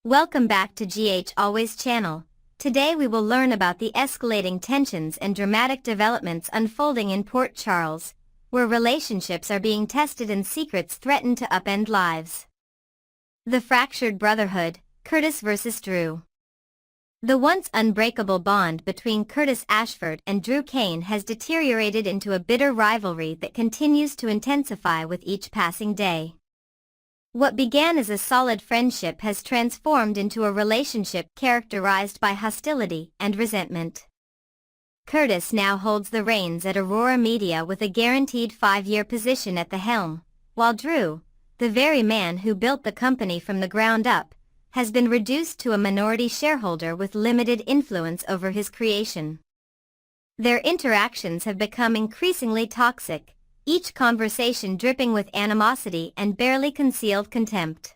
Welcome back to GH Always channel. Today we will learn about the escalating tensions and dramatic developments unfolding in Port Charles, where relationships are being tested and secrets threaten to upend lives. The fractured brotherhood, Curtis vs. Drew. The once unbreakable bond between Curtis Ashford and Drew Cain has deteriorated into a bitter rivalry that continues to intensify with each passing day. What began as a solid friendship has transformed into a relationship characterized by hostility and resentment. Curtis now holds the reins at Aurora Media with a guaranteed 5-year position at the helm, while Drew, the very man who built the company from the ground up, has been reduced to a minority shareholder with limited influence over his creation. Their interactions have become increasingly toxic, each conversation dripping with animosity and barely concealed contempt.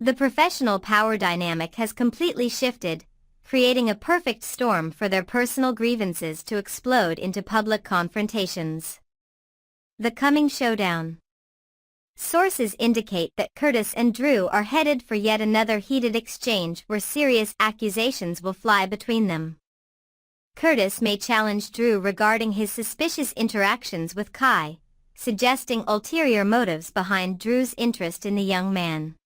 The professional power dynamic has completely shifted, creating a perfect storm for their personal grievances to explode into public confrontations. The coming showdown. Sources indicate that Curtis and Drew are headed for yet another heated exchange where serious accusations will fly between them. Curtis may challenge Drew regarding his suspicious interactions with Kai, suggesting ulterior motives behind Drew's interest in the young man.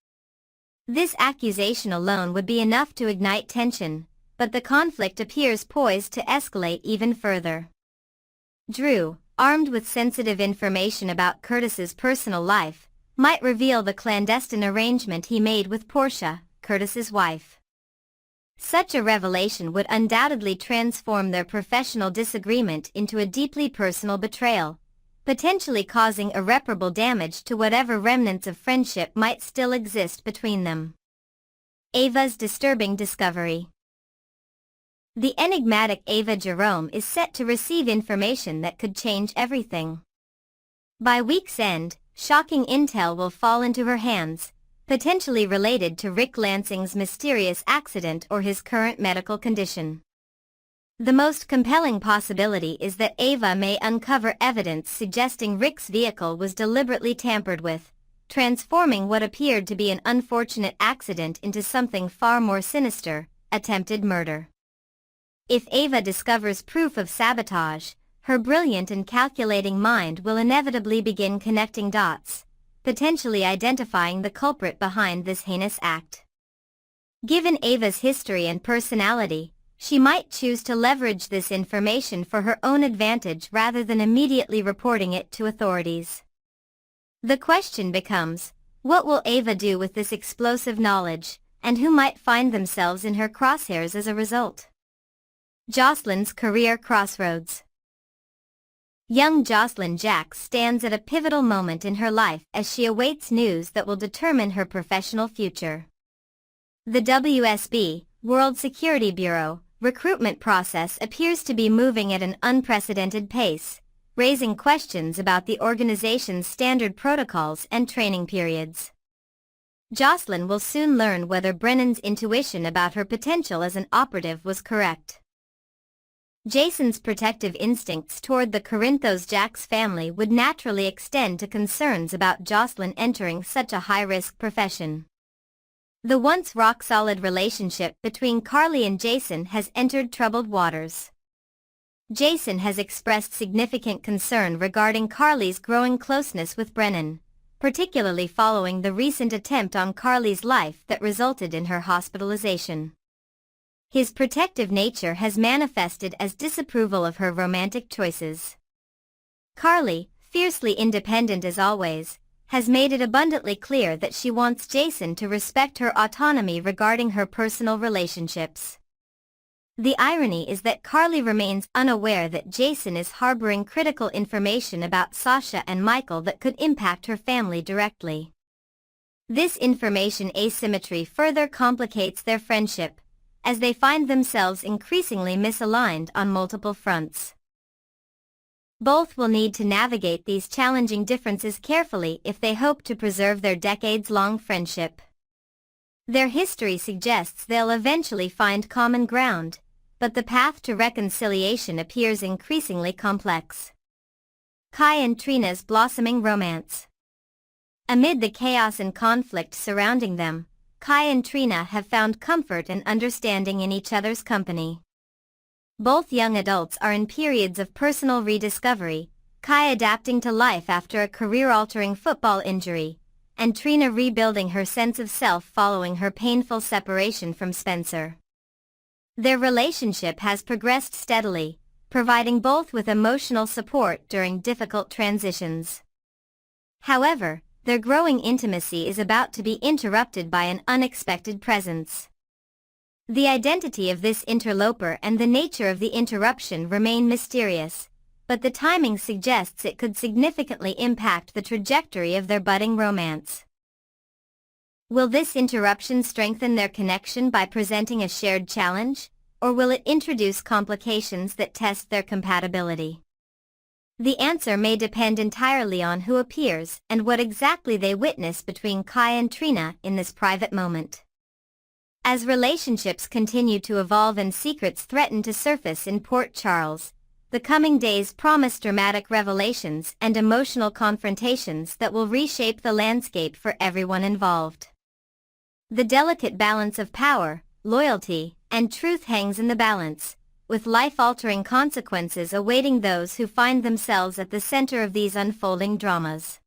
This accusation alone would be enough to ignite tension, but the conflict appears poised to escalate even further. Drew, armed with sensitive information about Curtis's personal life, might reveal the clandestine arrangement he made with Portia, Curtis's wife. Such a revelation would undoubtedly transform their professional disagreement into a deeply personal betrayal, potentially causing irreparable damage to whatever remnants of friendship might still exist between them. Ava's disturbing discovery. The enigmatic Ava Jerome is set to receive information that could change everything. By week's end, shocking intel will fall into her hands, potentially related to Rick Lansing's mysterious accident or his current medical condition. The most compelling possibility is that Ava may uncover evidence suggesting Rick's vehicle was deliberately tampered with, transforming what appeared to be an unfortunate accident into something far more sinister, attempted murder. If Ava discovers proof of sabotage, her brilliant and calculating mind will inevitably begin connecting dots, potentially identifying the culprit behind this heinous act. Given Ava's history and personality, she might choose to leverage this information for her own advantage rather than immediately reporting it to authorities. The question becomes, what will Ava do with this explosive knowledge, and who might find themselves in her crosshairs as a result? Jocelyn's career crossroads. Young Jocelyn Jacks stands at a pivotal moment in her life as she awaits news that will determine her professional future. The WSB, World Security Bureau, recruitment process appears to be moving at an unprecedented pace, raising questions about the organization's standard protocols and training periods. Jocelyn will soon learn whether Brennan's intuition about her potential as an operative was correct. Jason's protective instincts toward the Corinthos Jacks family would naturally extend to concerns about Jocelyn entering such a high-risk profession. The once rock-solid relationship between Carly and Jason has entered troubled waters. Jason has expressed significant concern regarding Carly's growing closeness with Brennan, particularly following the recent attempt on Carly's life that resulted in her hospitalization. His protective nature has manifested as disapproval of her romantic choices. Carly, fiercely independent as always, has made it abundantly clear that she wants Jason to respect her autonomy regarding her personal relationships. The irony is that Carly remains unaware that Jason is harboring critical information about Sasha and Michael that could impact her family directly. This information asymmetry further complicates their friendship, as they find themselves increasingly misaligned on multiple fronts. Both will need to navigate these challenging differences carefully if they hope to preserve their decades-long friendship. Their history suggests they'll eventually find common ground, but the path to reconciliation appears increasingly complex. Kai and Trina's blossoming romance. Amid the chaos and conflict surrounding them, Kai and Trina have found comfort and understanding in each other's company. Both young adults are in periods of personal rediscovery, Kai adapting to life after a career-altering football injury, and Trina rebuilding her sense of self following her painful separation from Spencer. Their relationship has progressed steadily, providing both with emotional support during difficult transitions. However, their growing intimacy is about to be interrupted by an unexpected presence. The identity of this interloper and the nature of the interruption remain mysterious, but the timing suggests it could significantly impact the trajectory of their budding romance. Will this interruption strengthen their connection by presenting a shared challenge, or will it introduce complications that test their compatibility? The answer may depend entirely on who appears and what exactly they witness between Kai and Trina in this private moment. As relationships continue to evolve and secrets threaten to surface in Port Charles, the coming days promise dramatic revelations and emotional confrontations that will reshape the landscape for everyone involved. The delicate balance of power, loyalty, and truth hangs in the balance, with life-altering consequences awaiting those who find themselves at the center of these unfolding dramas.